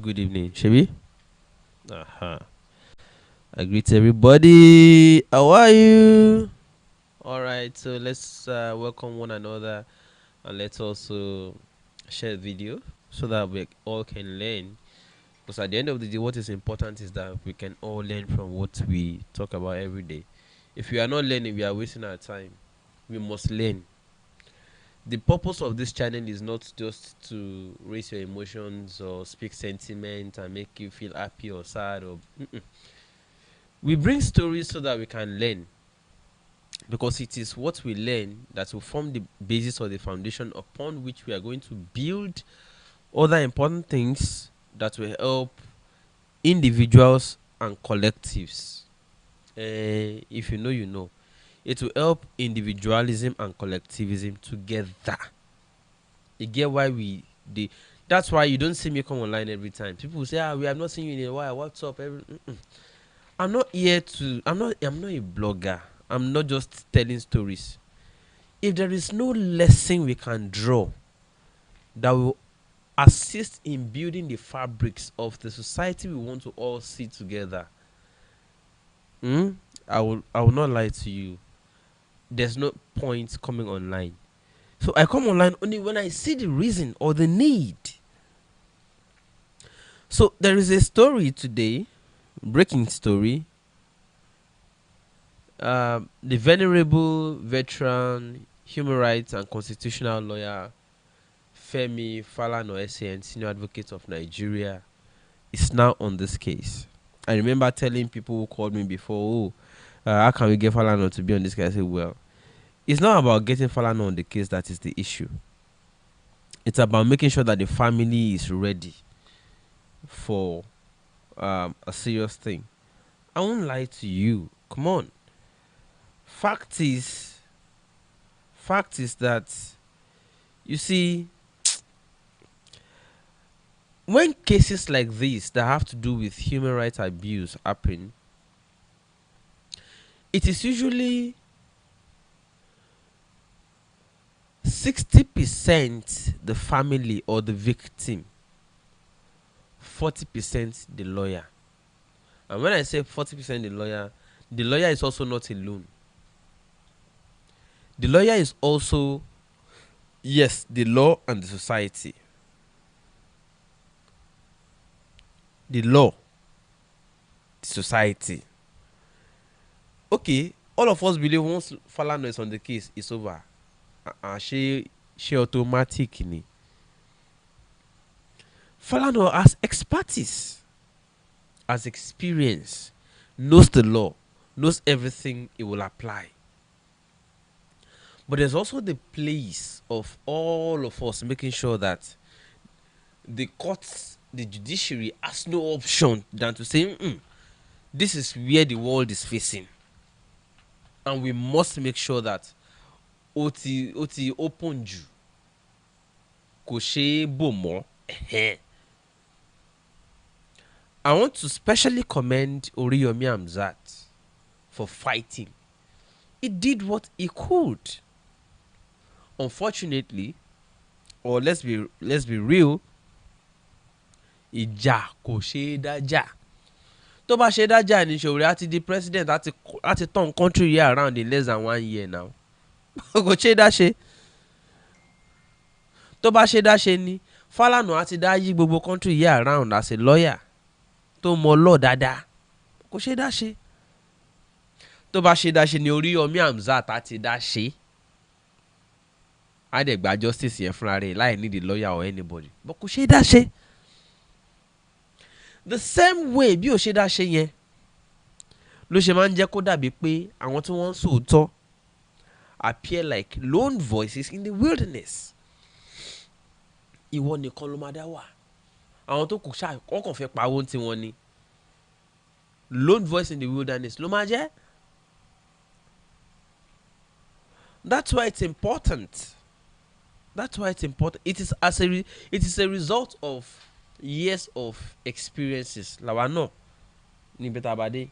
Good evening, Shebi. Uh-huh. I greet everybody. How are you? All right, so let's welcome one another and let's also share the video so that we all can learn. Because at the end of the day, what is important is that we can all learn from what we talk about every day. If we are not learning, we are wasting our time. We must learn. The purpose of this channel is not just to raise your emotions or speak sentiment and make you feel happy or sad or we bring stories so that we can learn, because it is what we learn that will form the basis or the foundation upon which we are going to build other important things that will help individuals and collectives. If you know, you know. It will help individualism and collectivism together. You get why that's why you don't see me come online every time. People say, we have not seen you in a while. What's up? I'm not here to. I'm not a blogger. I'm not just telling stories. If there is no lesson we can draw that will assist in building the fabrics of the society we want to all see together, I will not lie to you. There's no point coming online. So I come online only when I see the reason or the need. So there is a story today, breaking story. The venerable veteran, human rights and constitutional lawyer Falana, SAN, senior advocate of Nigeria, is now on this case. I remember telling people who called me before, how can we get Falana to be on this case? I said, well, it's not about getting Falana on the case that is the issue. It's about making sure that the family is ready for a serious thing. I won't lie to you. Come on. Fact is that, you see, when cases like this that have to do with human rights abuse happen, it is usually 60% the family or the victim, 40% the lawyer. And when I say 40% the lawyer is also not alone. The lawyer is also, yes, the law and the society. The law, the society. Okay, all of us believe once Falana is on the case, it's over. She automatic ni. Falana has expertise, has experience, knows the law, knows everything it will apply. But there's also the place of all of us making sure that the courts, the judiciary has no option than to say, this is where the world is facing. And we must make sure that oti open ju kò ṣe bò mọ́. I want to specially commend Oriyomi Hamzat for fighting. He did what he could. Unfortunately, or let's be real, ìjà kò ṣe é dájà. Tó bá ṣe dájà ní Ṣòwòrẹ́ àti di president àti turn country year around in less than 1 year now. Kò ṣe dá ṣe. Tó bá ṣe dá ṣe ni Falana àti dá yí gbogbo country year around as a lawyer tó mọ law dáadáa. Kò ṣe dá ṣe. Tó bá ṣe dá ṣe ni Oriyomi Hamzat àti dá ṣe. I dey gba justice yẹn fúnra rẹ̀ láì need a lawyer or anybody. But kò ṣe dá ṣe. The same way bí o ṣe dá ṣe yẹn ló ṣe máa ń jẹ́ kó dàbí pé àwọn tí wọ́n ń sòótọ́ appear like lone voices in the wilderness. Ìwọ nìkan ló máa dá wà. Àwọn tó kù ṣáà wọ́n kàn fẹ́ pawó tí wọ́n ní. Lone voice in the wilderness ló máa jẹ́. That's why it's important. It is a result of years of experiences. Làwa náà ní bẹ́tà bàdé.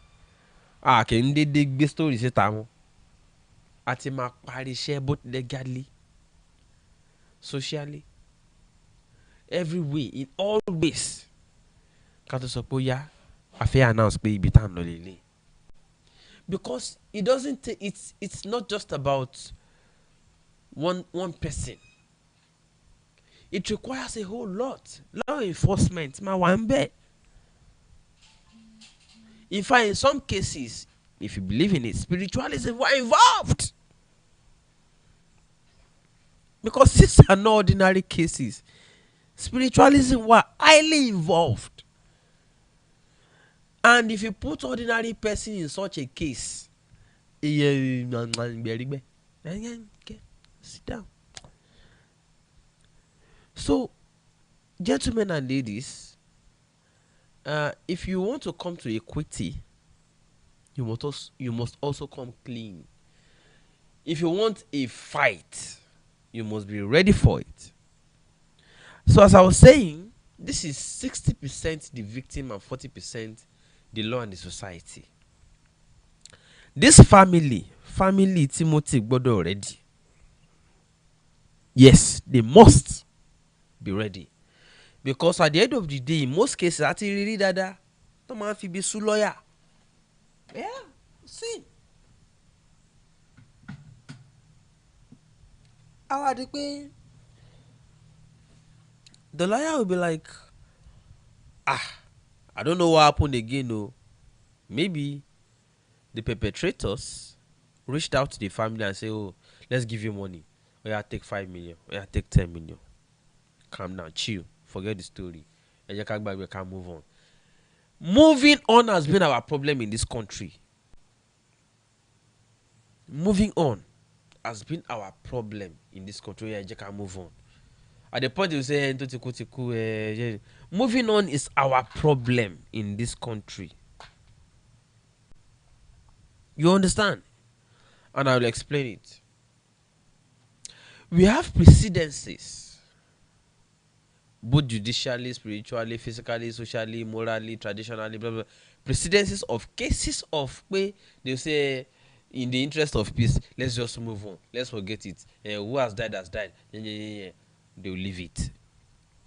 Kì í dédé gbé story síta wọn. A ti máa parí iṣẹ́ both legally, socially, every way, in all ways. Kato Sopoya, I feel announce pé ibi tá ń lọ lélẹ̀. Because it doesn't take, it's not just about one person. It requires a whole lot. Law enforcement, ma wà ń bẹ̀. In fact, in some cases, if you believe in it, spiritualism were involved. Because these are not ordinary cases. Spiritualism were highly involved. And if you put ordinary person in such a case, sit down. So, gentlemen and ladies, if you want to come to equity, you must also come clean. If you want a fight, you must be ready for it. So as I was saying, this is 60% the victim and 40% the law and the society. This family Timothy gbọ́dọ̀ ready. Yes, they must be ready. Because at the end of the day, in most cases, àti rírí dáadáa, tó máa ń fi bí sú lawyer. Yeah, see. How the pay? The lawyer will be like, I don't know what happened again. No, maybe the perpetrators reached out to the family and say, "Oh, let's give you money. Oh yeah, take 5 million. Oh yeah, take 10 million. Calm down, chill, forget the story. And you can't back, we can move on." Moving on has been our problem in this country. Moving on has been our problem in this country. Yeah, you can move on. At the point you say, moving on is our problem in this country. You understand? And I will explain it. We have precedences, both judicially, spiritually, physically, socially, morally, traditionally, blah, blah. Precedences of cases of where they say, in the interest of peace, let's just move on. Let's forget it. Who has died has died. They will leave it.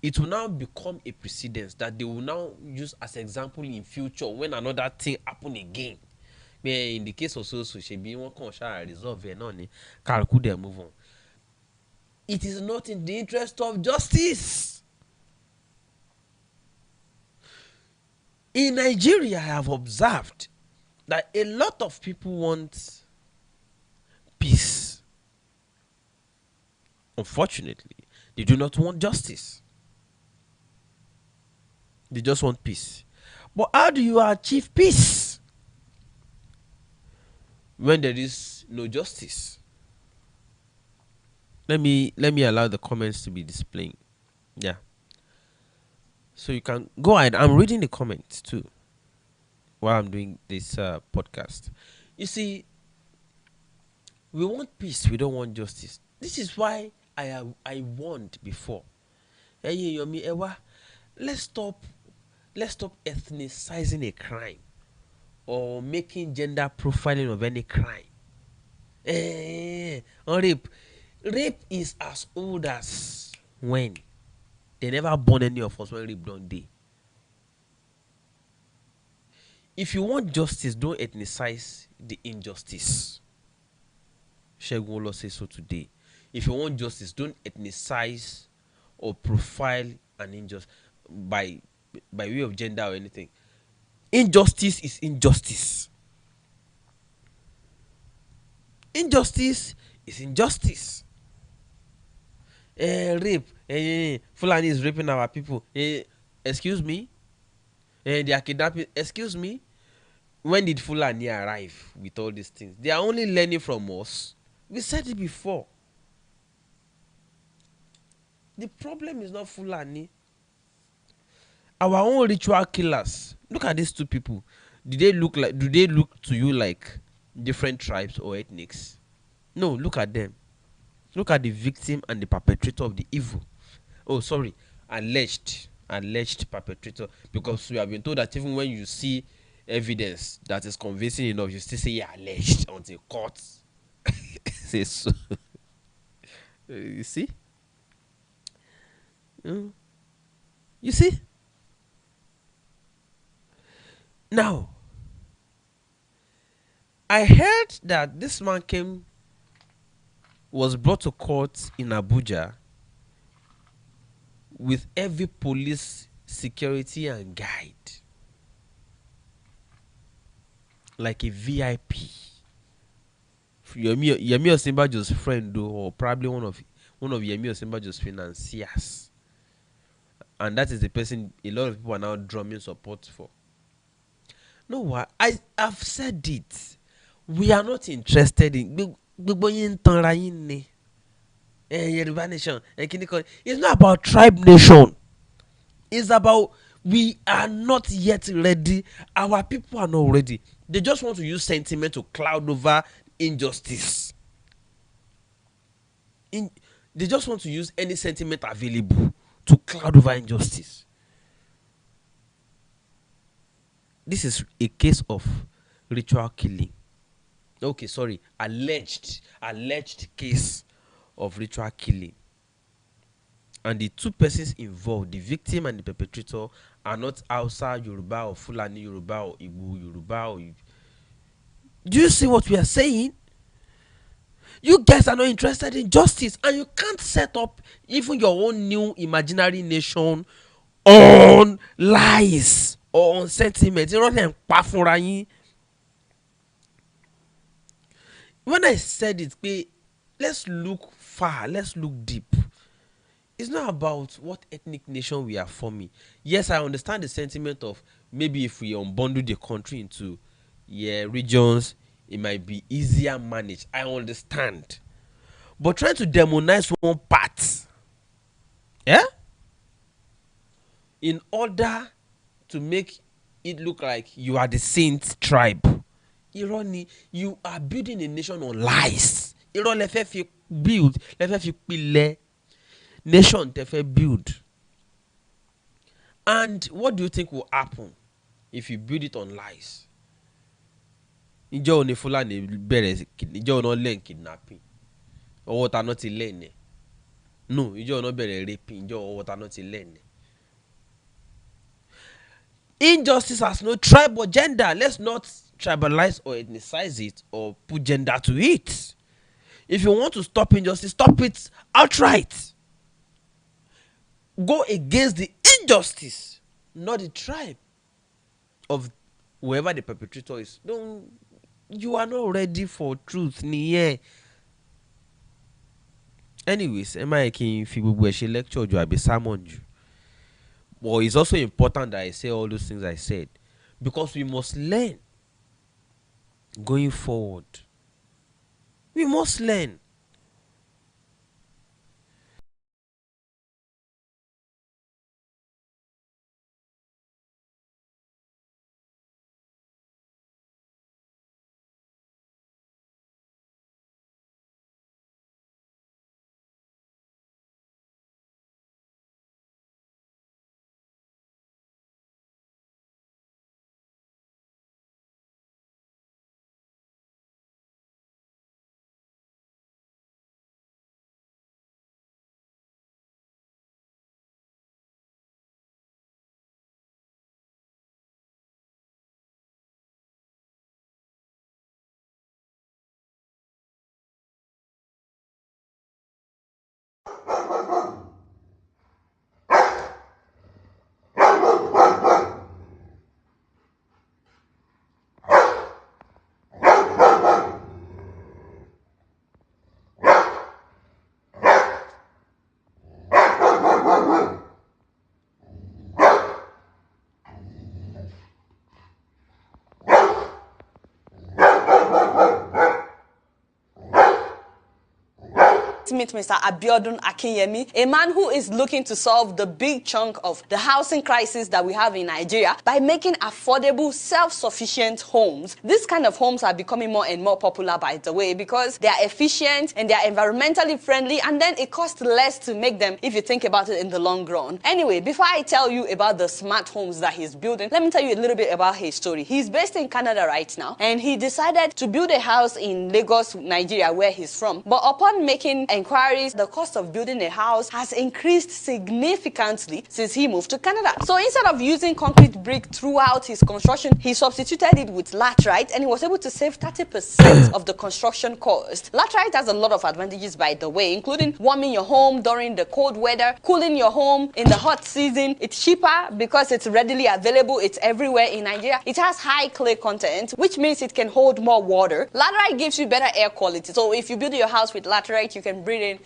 It will now become a precedence that they will now use as example in future when another thing happen again. In the case of so she be one can resolve it, no ni. Could they move on? It is not in the interest of justice. In Nigeria, I have observed that a lot of people want peace. Unfortunately, they do not want justice. They just want peace. But how do you achieve peace when there is no justice? Let me allow the comments to be displaying. Yeah. So you can go ahead. I'm reading the comments too while I'm doing this podcast. You see, we want peace. We don't want justice. This is why I warned before. Hey, let's stop ethnicizing a crime or making gender profiling of any crime. Rape is as old as when they never born any of us when rape done day. If you want justice, don't ethnicize the injustice. Shegun Olo says so today. If you want justice, don't ethnicize or profile an injustice by way of gender or anything. Injustice is injustice. Injustice is injustice. Rape. Fulani is raping our people. Excuse me? They are kidnapping. Excuse me? When did Fulani arrive with all these things? They are only learning from us. We said it before. The problem is not Fulani. Our own ritual killers. Look at these two people. Do they look to you like different tribes or ethnics? No, look at them. Look at the victim and the perpetrator of the evil. Oh, sorry, alleged perpetrator. Because we have been told that even when you see evidence that is convincing enough, you still say yeah, alleged until court says so. You see? You see? Now, I heard that this man was brought to court in Abuja with every police security and guide, like a VIP. Yemi Osinbajo's friend, though, or probably one of Yemi Osinbajo's financiers, and that is the person a lot of people are now drumming support for. No, what I've said it. We are not interested in Yoruba nation. It's not about tribe nation. It's about we are not yet ready. Our people are not ready. They just want to use sentiment to cloud over injustice. They just want to use any sentiment available to cloud over injustice. This is a case of ritual killing. Okay, sorry, alleged case of ritual killing. And the two persons involved, the victim and the perpetrator, are not Hausa Yoruba or Fulani Yoruba or Igbo Yoruba. Do you see what we are saying? You guys are not interested in justice, and you can't set up even your own new imaginary nation on lies or on sentiment. When I said it, let's look far, let's look deep. It's not about what ethnic nation we are forming. Yes, I understand the sentiment of maybe if we unbundle the country into regions, it might be easier managed. I understand. But trying to demonize one part, in order to make it look like you are the saint tribe. Irony, you are building a nation on lies. Irony, if you build, if you build nation, if you build. And what do you think will happen if you build it on lies? Ìjọ òní Fulani bẹ̀rẹ̀ ìjọ òní learn kidnapping. Ọwọ́ ta náà ti learn ẹ̀. No, ìjọ òní bẹ̀rẹ̀ raping. Ìjọ ọwọ́ ta náà ti learn ẹ̀. Injustice has no tribe or gender. Let's not tribalize or ethnicize it or put gender to it. If you want to stop injustice, stop it outright. Go against the injustice, not the tribe of whoever the perpetrator is. You are not ready for truth. Anyways, am I making a lecture or a sermon? But it's also important that I say all those things I said, because we must learn going forward. We must learn. Meet Mr. Abiodun Akinyemi, a man who is looking to solve the big chunk of the housing crisis that we have in Nigeria by making affordable, self-sufficient homes. This kind of homes are becoming more and more popular, by the way, because they are efficient and they are environmentally friendly, and then it costs less to make them if you think about it in the long run. Anyway, before I tell you about the smart homes that he's building, let me tell you a little bit about his story. He's based in Canada right now, and he decided to build a house in Lagos, Nigeria, where he's from. But upon making enquiries, the cost of building a house has increased significantly since he moved to Canada. So instead of using concrete brick throughout his construction, he substituted it with laterite, and he was able to save 30% of the construction cost. Laterite has a lot of advantages, by the way, including warming your home during the cold weather, cooling your home in the hot season. It's cheaper because it's readily available. It's everywhere in Nigeria. It has high clay content, which means it can hold more water. Laterite gives you better air quality. So if you build your house with laterite, you can breathe in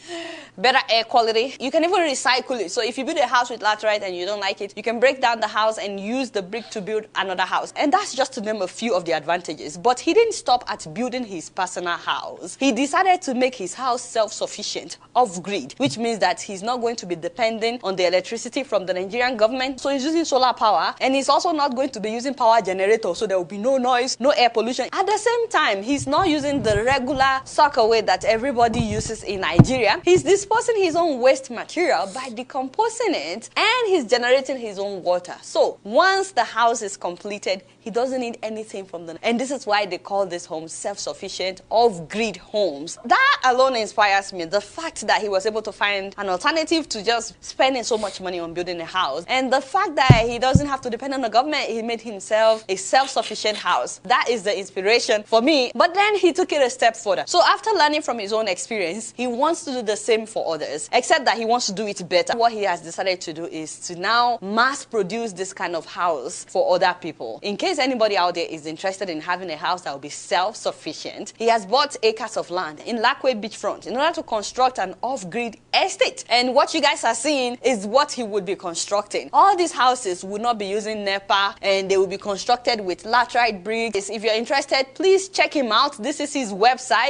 better air quality. You can even recycle it. So if you build a house with laterite and you don't like it, you can break down the house and use the brick to build another house. And that's just to name a few of the advantages. But he didn't stop at building his personal house. He decided to make his house self-sufficient, off-grid, which means that he's not going to be dependent on the electricity from the Nigerian government. So he's using solar power, and he's also not going to be using power generator, so there will be no noise, no air pollution. At the same time, he's not using the regular sockaway that everybody uses in Nigeria. He's disposing his own waste material by decomposing it, and he's generating his own water. So once the house is completed, he doesn't need anything from them. And this is why they call this home self-sufficient, off-grid homes. That alone inspires me. The fact that he was able to find an alternative to just spending so much money on building a house. And the fact that he doesn't have to depend on the government. He made himself a self-sufficient house. That is the inspiration for me. But then he took it a step further. So after learning from his own experience, he wants to do the same for others, except that he wants to do it better. What he has decided to do is to now mass produce this kind of house for other people. In case anybody out there is interested in having a house that will be self-sufficient, he has bought acres of land in Lakwe beachfront in order to construct an off-grid estate. And what you guys are seeing is what he would be constructing. All these houses would not be using NEPA, and they will be constructed with laterite bricks. If you're interested, please check him out. This is his website.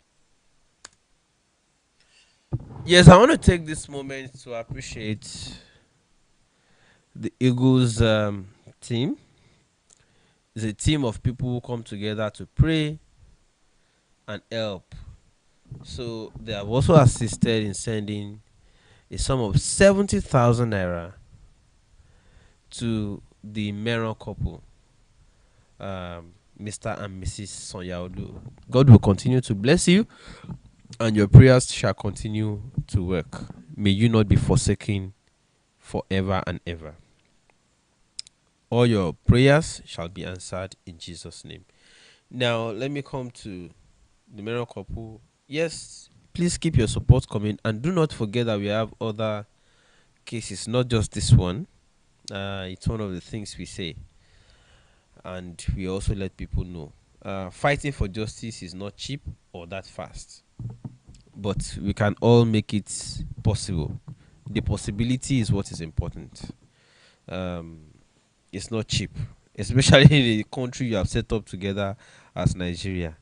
Yes, I want to take this moment to appreciate the Eagles team. It's a team of people who come together to pray and help. So they have also assisted in sending a sum of 70,000 naira to the Meron couple, Mr. and Mrs. Sonyaodu. God will continue to bless you, and your prayers shall continue to work. May you not be forsaken forever and ever. All your prayers shall be answered in Jesus' name. Now, let me come to the Meron couple. Yes, please keep your support coming, and do not forget that we have other cases, not just this one. It's one of the things we say, and we also let people know. Fighting for justice is not cheap or that fast, but we can all make it possible. The possibility is what is important. It's not cheap, especially in the country you have set up together as Nigeria.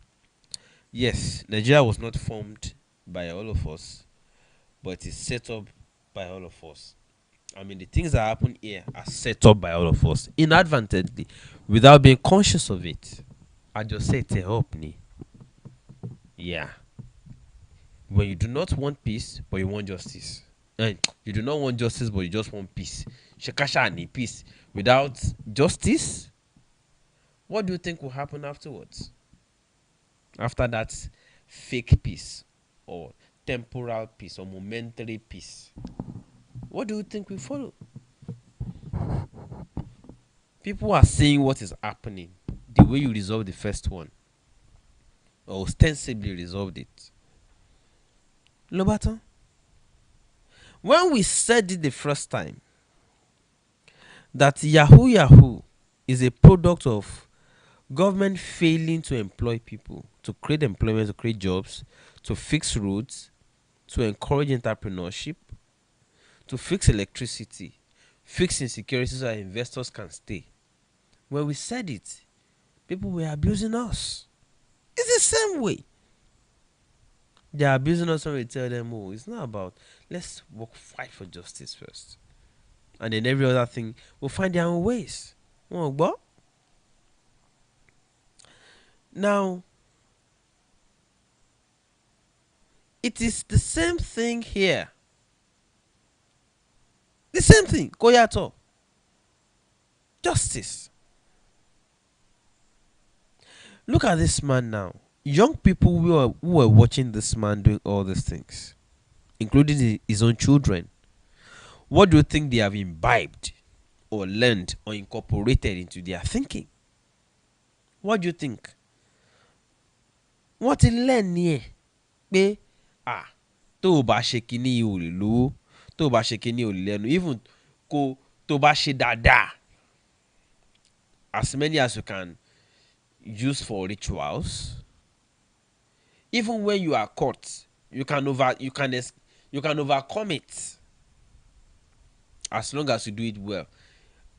Yes, Nigeria was not formed by all of us, but it is set up by all of us. I mean, the things that happen here are set up by all of us inadvertently, without being conscious of it. I just say, "Te help me." Yeah. When you do not want peace, but you want justice, and you do not want justice, but you just want peace. Shekasha need peace. Without justice, what do you think will happen afterwards? After that fake peace, or temporal peace, or momentary peace, what do you think will follow? People are seeing what is happening, the way you resolve the first one, or ostensibly resolved it. Lobato, when we said it the first time, that Yahoo is a product of government failing to employ people, to create employment, to create jobs, to fix roads, to encourage entrepreneurship, to fix electricity, fix insecurity so that investors can stay. When we said it, people were abusing us. It's the same way. They are abusing us when we tell them, "Oh, it's not about, let's fight for justice first. And then every other thing will find their own ways." Oh, but now, it is the same thing here. The same thing. Koyato. Justice. Look at this man now. Young people who were watching this man doing all these things, including his own children. What do you think they have imbibed or learned or incorporated into their thinking? What do you think? Wọ́n ti learn ni ẹ̀ pé tó o bá ṣe kinní o lè lówó, tó o bá ṣe kinní o lè lẹ́nu, even tó o bá ṣe dáadáa, as many as you can use for rituals, even when you are caught, you can overcome it as long as you do it well.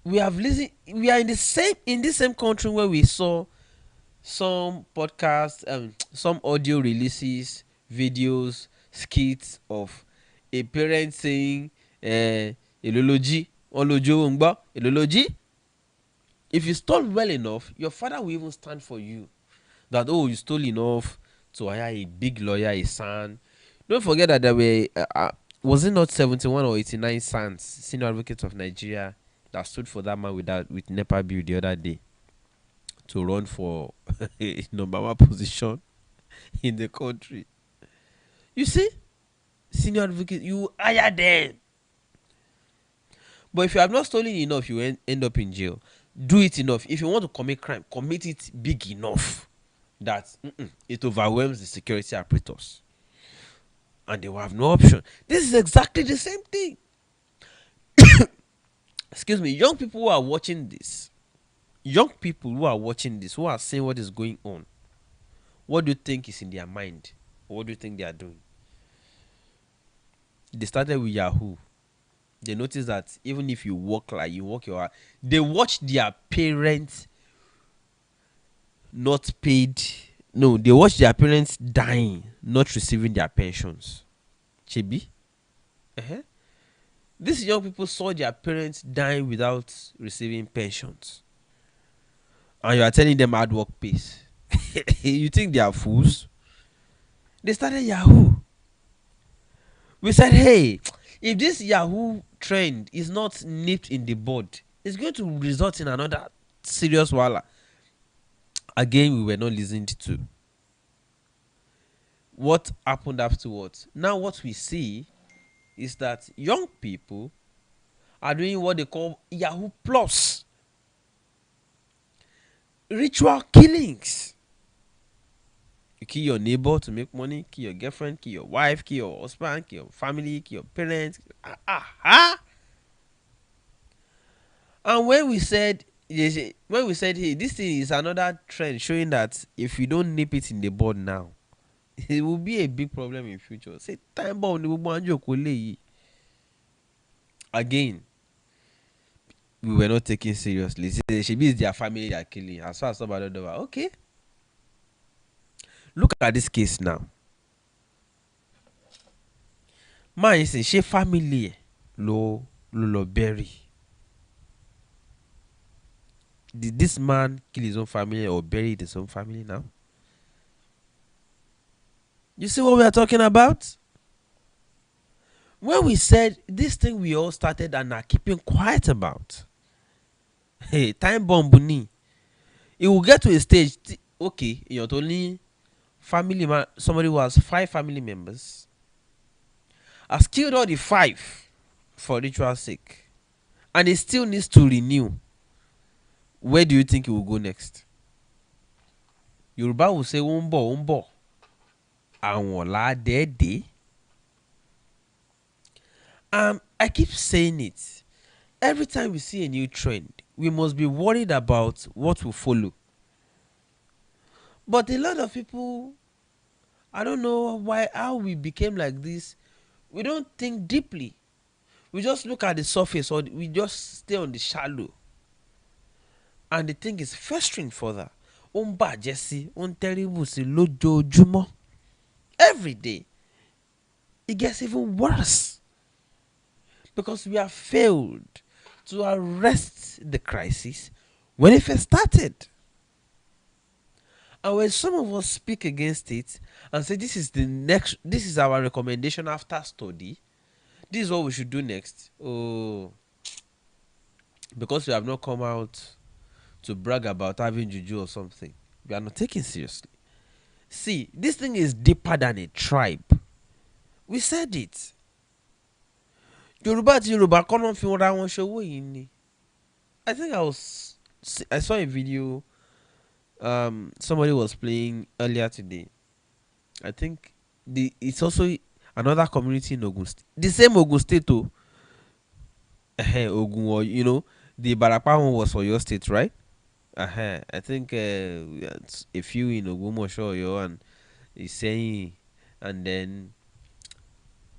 We are in the same country where we saw some podcasts, some audio releases, videos, skits of a parent saying, "Eloloji, olojo ngbo, eloloji." If you stole well enough, your father will even stand for you. That, oh, you stole enough to hire a big lawyer, a son. Don't forget that there were, was it not 71 or 89 sons, senior advocates of Nigeria, that stood for that man with NEPA bill the other day to run for a number one position in the country. You see, senior advocate, you hire them. But if you have not stolen enough, you end up in jail. Do it enough. If you want to commit crime, commit it big enough that it overwhelms the security apparatus, and they will have no option. This is exactly the same thing. Excuse me, young people who are watching this, who are seeing what is going on, what do you think is in their mind? What do you think they are doing? They started with Yahoo. They noticed that even if you work your, they watch their parents not paid. No, they watch their parents dying, not receiving their pensions. Chibi. These young people saw their parents dying without receiving pensions, and you are telling them hard work pays. You think they are fools? They started Yahoo. We said, hey, if this Yahoo trend is not nipped in the bud, it's going to result in another serious wala. Again, we were not listened to. What happened afterwards? Now what we see is that young people are doing what they call Yahoo Plus. Ritual killings. You kill your neighbor to make money, kill your girlfriend, kill your wife, kill your husband, kill your family, kill your parents. And when we said, hey, this thing is another trend showing that if you don't nip it in the bud now, it will be a big problem in future. Say, time bomb again, we were not taken seriously. She be their family they are killing. As far as somebody okay. Look at this case now. Man, say she family lo bury. Did this man kill his own family or bury his own family now? You see what we are talking about? When we said this thing we all started and are keeping quiet about. Hey, time bomb bunny. It will get to a stage, okay, you're only family man, somebody who has 5 family members has killed all the 5 for ritual sake, and it still needs to renew. Where do you think it will go next? Yoruba will say umbo awon la dede. I keep saying it. Every time we see a new trend, we must be worried about what will follow. But a lot of people, I don't know how we became like this. We don't think deeply. We just look at the surface, or we just stay on the shallow. And the thing is festering further. Jesse, terrible si lójoojúmọ́. Every day, it gets even worse. Because we have failed to arrest the crisis when it first started. And when some of us speak against it and say this is our recommendation after study, this is what we should do next. Oh, because we have not come out to brag about having juju or something, we are not taken seriously. See, this thing is deeper than a tribe. We said it. Yorùbá àti Yorùbá kọ́ náà fi ra wọn ṣòwò yìí ni. I think I saw a video somebody was playing earlier today. I think it's also another community in Ogun State. The same Ogun State too. Ogun, or the Barapa one was for your state, right? I think a few in Ogumosho, Oyo, and Iseyin, and then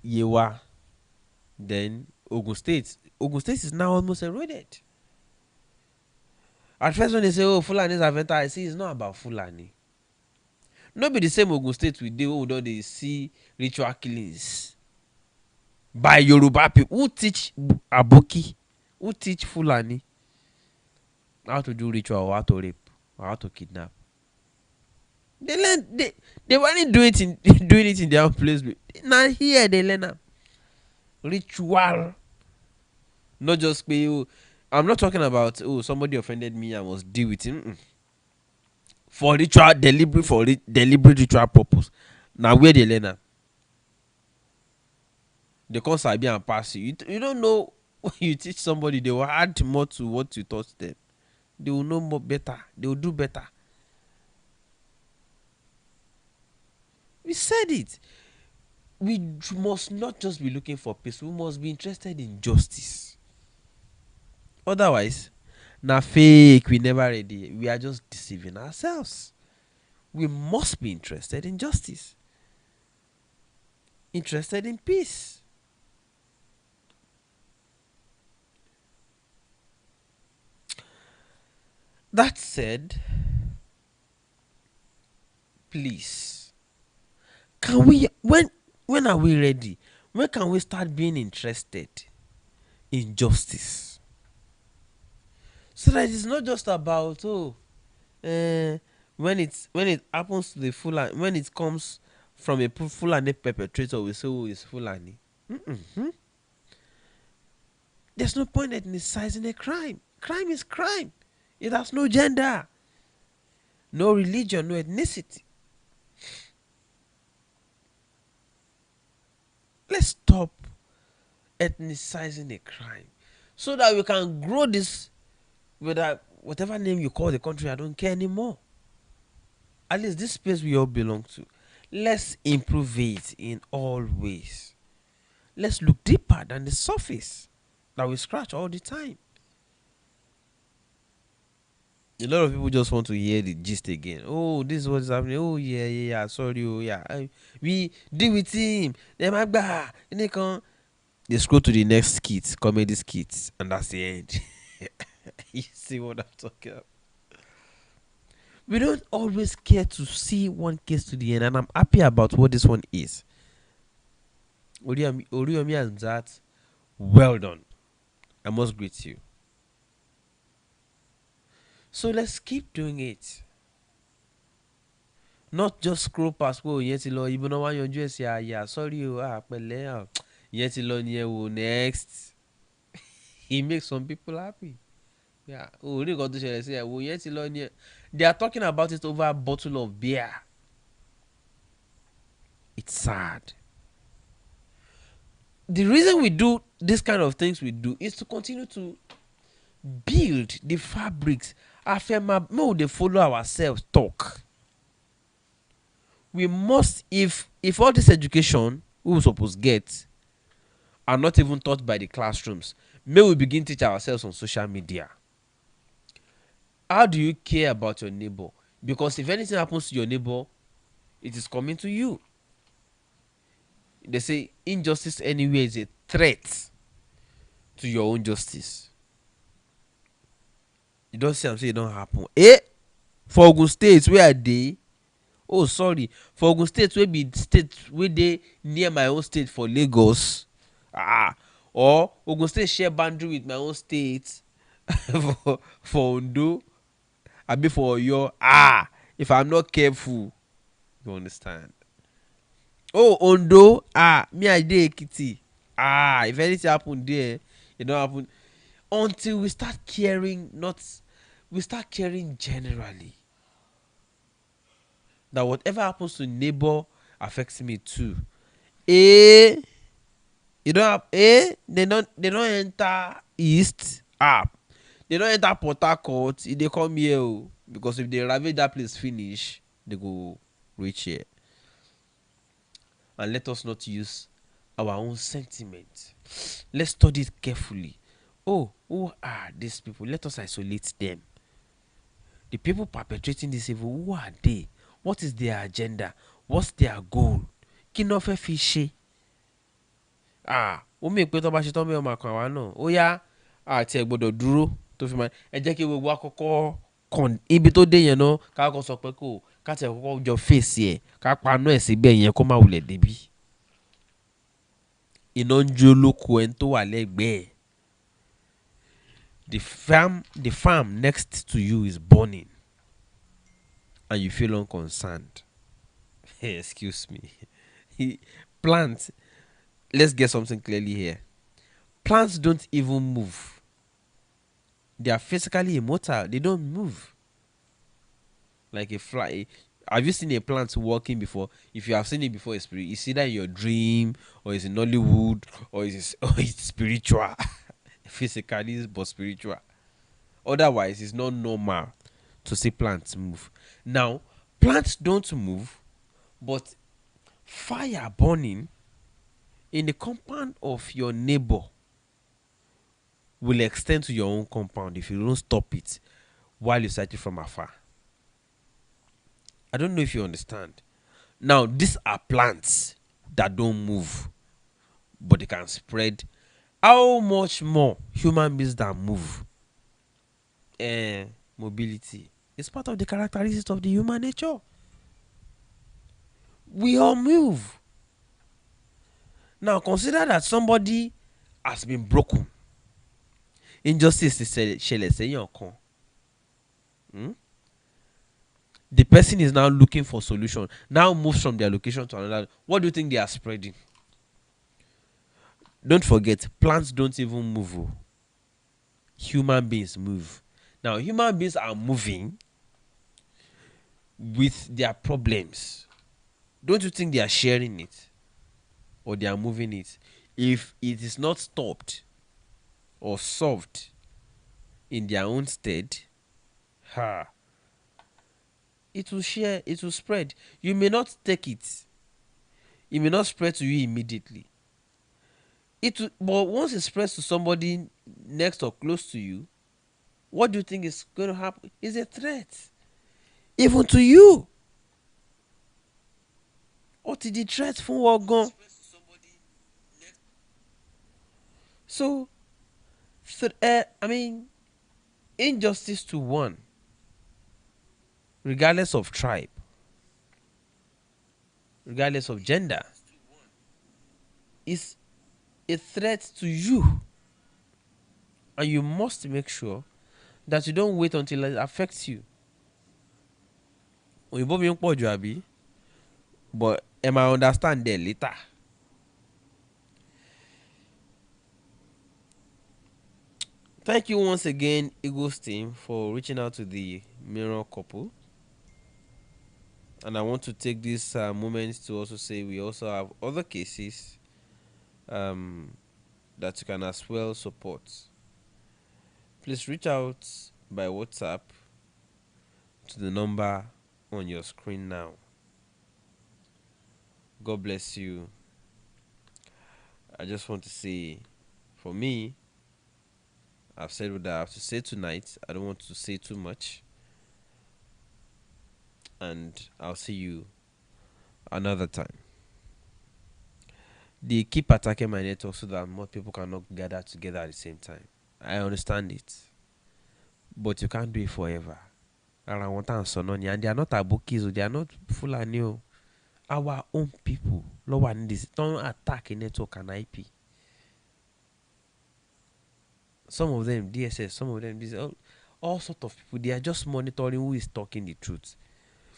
Yewa, then Ogun State. Ogun State is now almost eroded. At first, when they say, "Oh, Fulani is Aventa," I see it's not about Fulani. Not be the same Ogun State we do, although they see ritual killings by Yoruba people who teach Aboki, who teach Fulani how to do ritual, or how to rape, or how to kidnap. They learn. They only do it in doing it in their own place. Now here they learn them. Ritual, not just pay. Oh, I'm not talking about somebody offended me, I must deal with him. For ritual, deliberate ritual purpose. Now where they learn them? They come sabi and pass you. You don't know when you teach somebody, they will add more to what you taught them. They will know more better. They will do better. We said it. We must not just be looking for peace. We must be interested in justice. Otherwise, na fake. We never ready. We are just deceiving ourselves. We must be interested in justice. Interested in peace. That said, please, can we, when are we ready? When can we start being interested in justice? So that it's not just about when it happens to the Fulani, when it comes from a Fulani perpetrator, we say, "Oh, it's Fulani." There's no point ethnicizing a crime. Crime is crime. It has no gender, no religion, no ethnicity. Let's stop ethnicizing a crime so that we can grow this, whatever name you call the country, I don't care anymore. At least this space we all belong to. Let's improve it in all ways. Let's look deeper than the surface that we scratch all the time. A lot of people just want to hear the gist again. Oh, this is what is happening. Oh, yeah. Sorry, oh, yeah. We deal with him. They scroll to the next skit, comedy skits, and that's the end. You see what I'm talking about? We don't always care to see one case to the end, and I'm happy about what this one is. Oriomi and that, well done. I must greet you. So let's keep doing it. Not just scroll past, well, yet lo, even though your dress, yeah, sorry, yet lo, next. He makes some people happy. Yeah. Oh, they got to share, say, well, yet lo, they are talking about it over a bottle of beer. It's sad. The reason we do this kind of things we do is to continue to build the fabrics. They follow ourselves talk. We must, if all this education we were supposed to get are not even taught by the classrooms, may we begin to teach ourselves on social media. How do you care about your neighbor? Because if anything happens to your neighbor, it is coming to you. They say injustice anywhere is a threat to your own justice. You don't see I'm saying it don't happen. For Ogun State, where are they? Oh, sorry. For Ogun State, where be state where they near my own state for Lagos. Or Ogun State share boundary with my own state for Ondo. I be for your if I'm not careful, you understand. Oh, Ondo, me I dey Ekiti. If anything happen there, it don't happen until we start caring. We start caring generally. That whatever happens to neighbor affects me too. A, you don't have A, they don't enter East. They don't enter Port Harcourt. If they come here, because if they ravage that place finish, they go reach here. And let us not use our own sentiment. Let's study it carefully. Oh, who are these people? Let us isolate them. The people perpetrating this evil, who are they? What is their agenda? What's their goal? Kí ló fẹ́ fi ṣe? Ó mì pé tó bá ṣe tán bí ọmọ kan àwa náà. Ó yá àti ẹ̀ gbọ́dọ̀ dúró tó fi máa ẹ jẹ́ kí gbogbo àkọ́kọ́ kàn ibi tó dé yẹn náà ká kọ́ sọ pé kò ká tẹ̀ kọ́kọ́ jọ fèsì ẹ̀ ká paná ẹ̀ síbẹ̀ yẹn kó má wulẹ̀ débi. Iná ń jó lóko ẹni tó wà lẹ́gbẹ̀ẹ́. The farm next to you is burning and you feel unconcerned. Excuse me. Plants, let's get something clearly here. Plants don't even move. They are physically immortal. They don't move. Like a fly. Have you seen a plant walking before? If you have seen it before, it's either in your dream or it's in Nollywood or it's spiritual. Physically, but spiritual. Otherwise, it's not normal to see plants move. Now, plants don't move, but fire burning in the compound of your neighbor will extend to your own compound if you don't stop it while you sight it from afar. I don't know if you understand. Now, these are plants that don't move, but they can spread. How much more human beings that move? Mobility is part of the characteristics of the human nature. We all move. Now, consider that somebody has been broken. Injustice is ṣẹlẹ̀. The person is now looking for solution. Now moves from their location to another. What do you think they are spreading? Don't forget, plants don't even move. Human beings move. Now, human beings are moving with their problems. Don't you think they are sharing it? Or they are moving it? If it is not stopped or solved in their own stead, it will share, it will spread. You may not take it. It may not spread to you immediately. But once it spreads to somebody next or close to you, what do you think is going to happen? It's a threat. Even to you. Or to the threat fún wọn gan. So, injustice to one, regardless of tribe, regardless of gender, is a threat to you. And you must make sure that you don't wait until it affects you. Òyìnbó mi ń pọ̀ jù àbí? But ẹ máa understand there later. Thank you once again, Eagles team, for reaching out to the Mirror couple. And I want to take this moment to also say we also have other cases that you can as well support. Please reach out by WhatsApp to the number on your screen now. God bless you. I just want to say, for me, I've said what I have to say tonight. I don't want to say too much. And I'll see you another time. They keep attacking my network so that more people cannot gather together at the same time. I understand it. But you can't do it forever. And they are not Abokis, they are not Fulani. Our own people. Don't attack a network and IP. Some of them DSS, some of them all sorts of people. They are just monitoring who is talking the truth.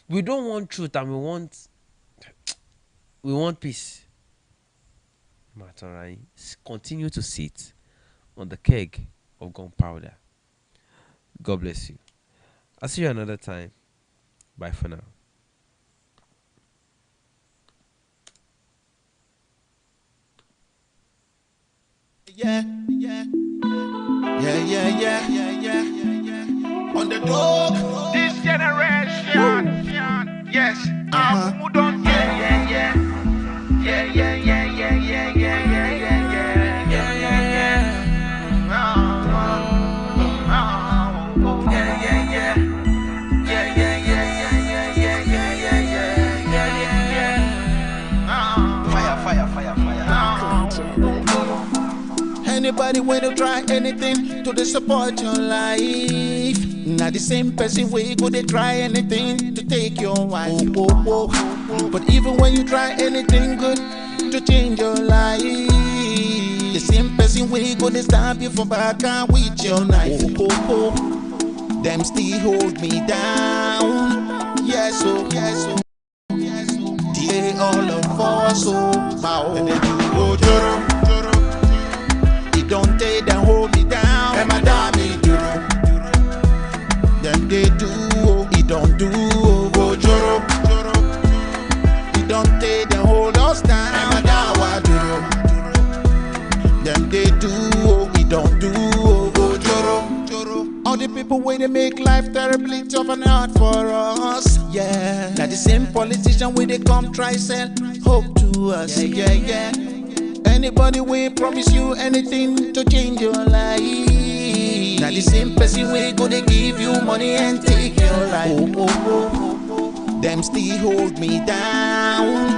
We don't want truth, and we want peace. Matarai, continue to sit on the keg of gunpowder. God bless you. I'll see you another time. Bye for now. Yeah, yeah, yeah, yeah, yeah, yeah, yeah, yeah. On the dog, This generation, yes, who don't yeah, yeah, yeah, yeah, yeah, yeah, yeah, yeah, yeah, yeah, yeah, yeah, yeah, yeah. Yeah, yeah, yeah. Yeah, yeah, yeah, yeah, yeah, yeah, yeah, yeah, yeah, yeah, yeah. Fire, fire, fire, fire. anybody when you try anything to support your life. Not the same person way go they try anything to take your wife. But even when you try anything good to change your life, the same person way go they stab you from back and with your knife. Them still hold me down. Yes, oh, yes, oh, yes, oh. They all of us, oh, bow. And they do go joro. It don't take them hold me down. And my damn duro. Them they do, oh, it don't do, oh, go joro. It don't take them hold us down. And my dawa duro. Them they do, oh, it don't do, oh, go joro. All the people where they make life terribly tough and hard for us. Yeah. Now the same politician where they come try sell hope to us. Yeah, yeah, yeah. Anybody will promise you anything to change your life. Now the same person will go they give you money and take your life. Them still hold me down.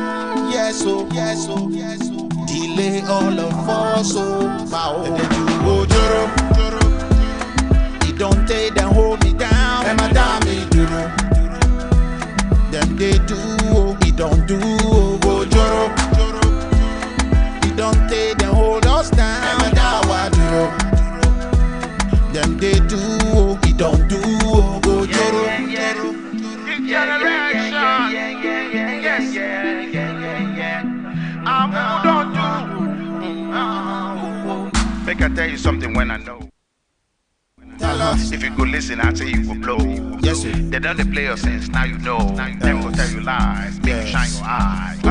Yes, oh, yes, oh, yes, oh. Delay all of us, oh, bow. And then you go joro. Don't take them hold me down. And my damn duro. Them they do, oh, it don't do, oh, go joro. It don't take them hold us down. And my dawa duro. Them they do, oh, it don't do, oh, go joro. This generation, yes, who don't do. Make I tell you something when I know. If you go listen, I say you go blow. Yes, sir. They done the play your sense, now you know. Them go tell you lies, make you shine your eyes.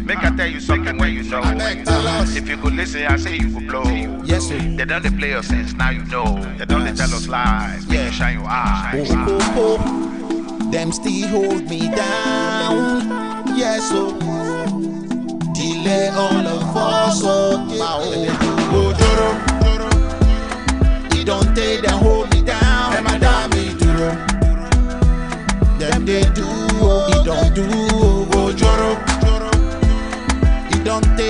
Make I tell you something when you know. If you go listen, I say you go blow. Yes, sir. They done the play your sense, now you know. They done they tell us lies, make you shine your eyes. Them still hold me down. Yes, oh. Delay all of us, oh. Go joro. Don't take them hold me down. And my damn duro. Them they do, oh, it don't do, oh, go joro. It don't take